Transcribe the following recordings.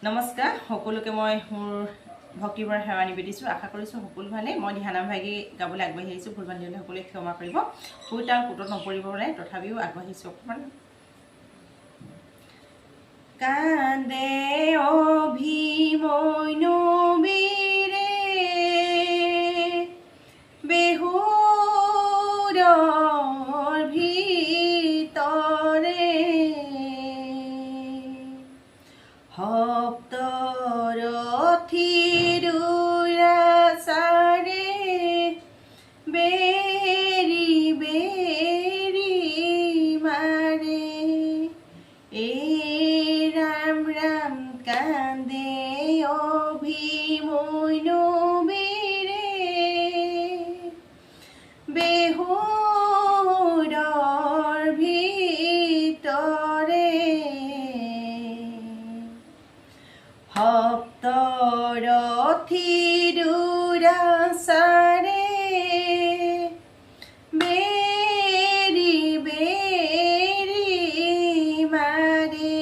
নমস্কাৰ সকলোকে মই মোৰ ভক্তিৰ সেৱা নিবেদিছোঁ আশা কৰিছোঁ সকলো ভালে মই ধ্যানাম ভাগি গাবলৈ আগবাঢ়ি আহিছোঁ ভুল বান্ধি হ'লে সকলোৱে ক্ষমা কৰিব সুৰ তাল পুতত নপৰিব পাৰে তথাপিও আগবাঢ়িছোঁ অকণমান কান্দে অভিমন্যুবীৰে বেহুৰৰ ভিতৰে সপ্তৰথীৰ উৰাচাৰে বেৰি বেৰি মাৰে ৰাম ৰাম কান্দে অভিমন্যুবীৰে বেহুৰৰ ভিতৰে সপ্তৰথীৰ উৰাচাৰে বেৰি বেৰি মাৰে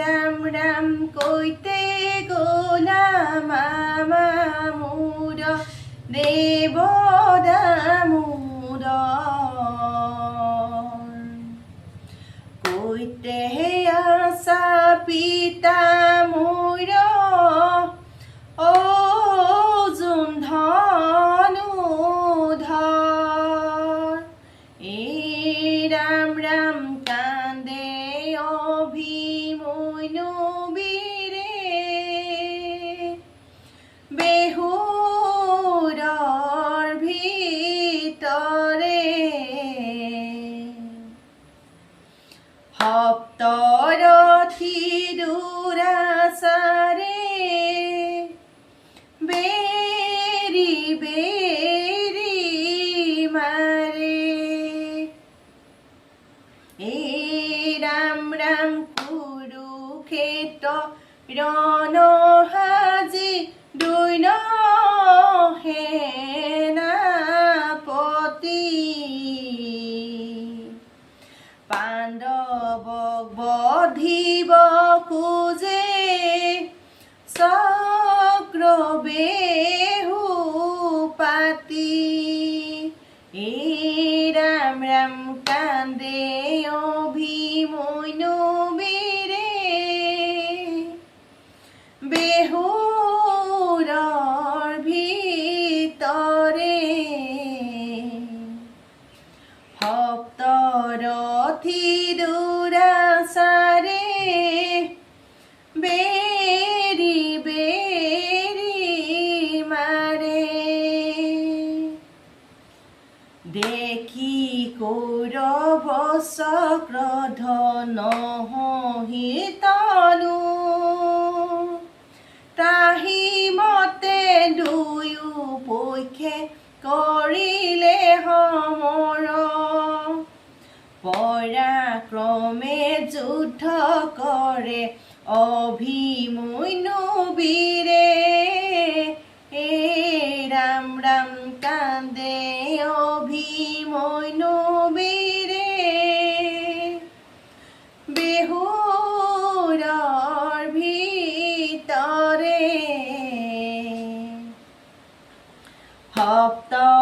ৰাম ৰাম কৈতে গলা মামা মূৰ দেৱ দামোদৰ কৈতে আছা পিতা মোৰ অৰ্জুন ধনুধৰ ৰাম ৰাম কান্দে অভিমন্যুবীৰে বেহুৰৰ ভিতৰে সপ্তৰথীৰ উৰাচাৰে বেৰি বেৰি মাৰে ৰাম ৰাম কুৰুক্ষেত্ৰ ৰণসাজি দৈন সেনাপতি পাণ্ডৱক বধিব খোজে চক্ৰবেহু পাতি ৰাম ৰাম কান্দে অভিমন্যুবীৰে বেহুৰৰ ভিতৰে সপ্তৰথীৰ উৰাচাৰে বেৰি বেৰি মাৰে দেখি কৌৰৱ চক্ৰধন তনু ত্ৰাহি মতে দুয়ো পক্ষে কৰিলে সমৰ পৰাক্ৰমে যুদ্ধ কৰে অভিমন্যুবীৰে ৰাম ৰাম কান্দে অভিমন্যুবীৰে বেহুৰৰ ভিতৰে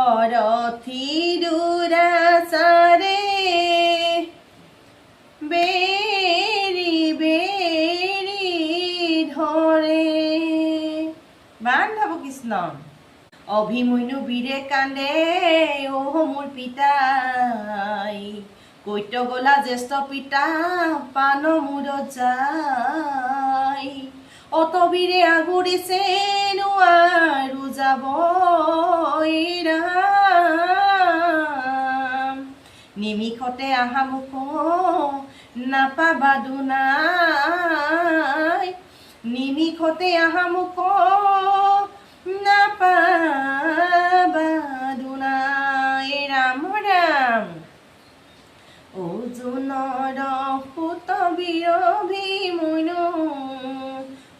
সপ্তৰথীৰ উৰাচাৰে বেৰি বেৰি ধৰে বান্ধৱ কৃষ্ণ অভিমন্যুবীৰে কান্দে অ মোৰ পিতাই কৈত গলা জ্যেষ্ঠ পিতা পান মূৰত যায় অতবীৰে আগুৰিছে নোৱাৰো যাব ৰাম নিমিষতে আহা মুখ নাপাবা দুনাই নিমিষতে আহা মুখ নাপাবা দুনাই ৰাম ৰাম অৰ্জুনৰ সুত বীৰ অভিমন্যু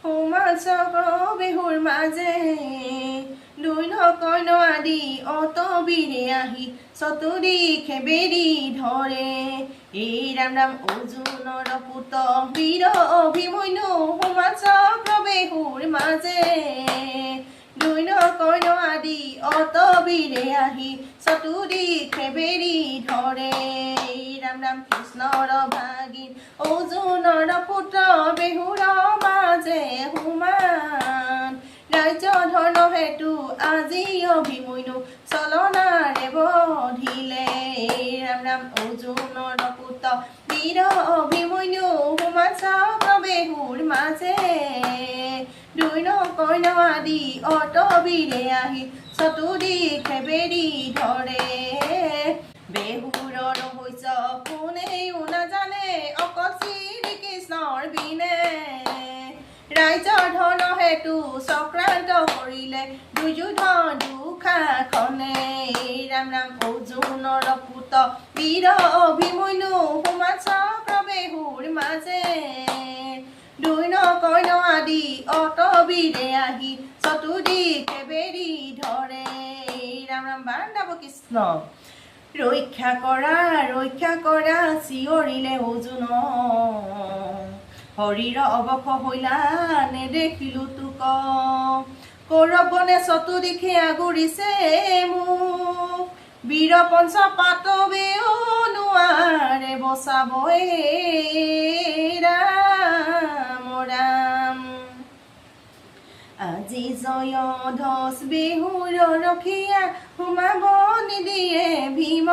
সমাজ চক্ৰ বেহুৰ মাজে দুই কইন আদি অত বীৰে আহি চতুদিশে বেৰি ধৰে এই ৰাম ৰাম অৰ্জুনৰ পুত বীৰ অভিমন্যু সমাজ প্ৰৱেশুৰ মাজে দুই কইন আদি অত বীৰে আহি চতুদিশে বেৰি ধৰে এই ৰাম ৰাম কৃষ্ণৰ ভাগিন অৰ্জুনৰ পুত্ৰ বেহুৰ মাজে সুমান ৰাজ্য ধৰ্ণ হেতু আজি অভিমন্যু চলনাৰে বধিলে ৰাম ৰাম অৰ্জুনৰ পুত্ৰ বীৰ অভিমন্যু সমাজ প্ৰৱেশুৰ মাজে দুই কইন আদি অত বীৰে আহি চতুদিশে বেৰি ধৰে বেহুৰৰ হৈছে কোনেও নাজানে অকল শ্ৰীকৃষ্ণৰ বিনে ৰাজ্য ধৰ্ণ হেতু চক্ৰান্ত কৰিলে দুৰ্যোধন দুঃশাসনে ৰাম ৰাম অৰ্জুনৰ পুত বীৰ অভিমন্যু সমাজ প্ৰৱেশুৰ মাজে দুই কইন আদি অত বীৰে আহি চতুদিশে বেৰি ধৰে ৰাম ৰাম বান্ধাব কৃষ্ণ ৰক্ষা কৰা চিঞৰিলে অৰ্জুন হৰিৰ অৱশ হৈলা নেদেখিলো তোক কৌৰৱনে চতুদিশে আগুৰিছে মোক বীৰ পঞ্চ পাতবেও নোৱাৰে বচাব ৰাম ৰাম আজি জয়ধ্বজ বেহুৰ ৰখীয়া সোমাব নিদিয়ে ভীম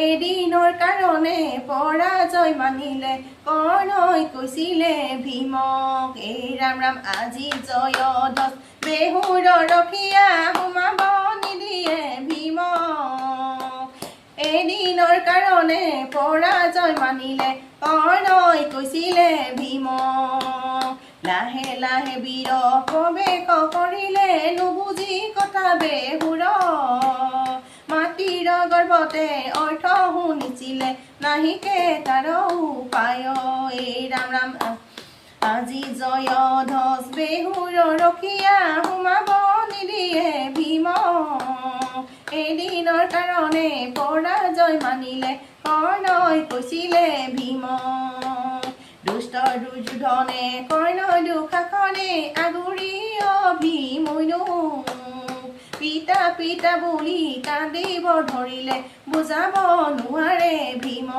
এদিনৰ কাৰণে পৰাজয় মানিলে কৰ্ণই কৈছিলে ভীমক এই ৰাম ৰাম আজি জয়ধ্বজ বেহুৰ ৰখীয়া সোমাব নিদিয়ে ভীমক এদিনৰ কাৰণে পৰাজয় মানিলে কৰ্ণই কৈছিলে ভীমক লাহে লাহে বীৰ প্ৰৱেশ কৰিলে নুবুজি কথা বেহুৰ মাটিৰ গৰ্ভতে অৰ্থ শুনিছিলে নাহিকে তাৰ উপায় এই ৰাম ৰাম আজি জয়ধ্বজ বেহুৰ ৰখীয়া সোমাব নিদিয়ে ভীম এদিনৰ কাৰণে পৰাজয় মানিলে কৰ্ণই কৈছিলে ভীম দুষ্ট দুৰ্যোধনে কৰ্ণ দুঃশাসনে আগুৰি অভিমন্যু পিতা বুলি কান্দিব ধৰিলে বুজাব নোৱাৰে ভীম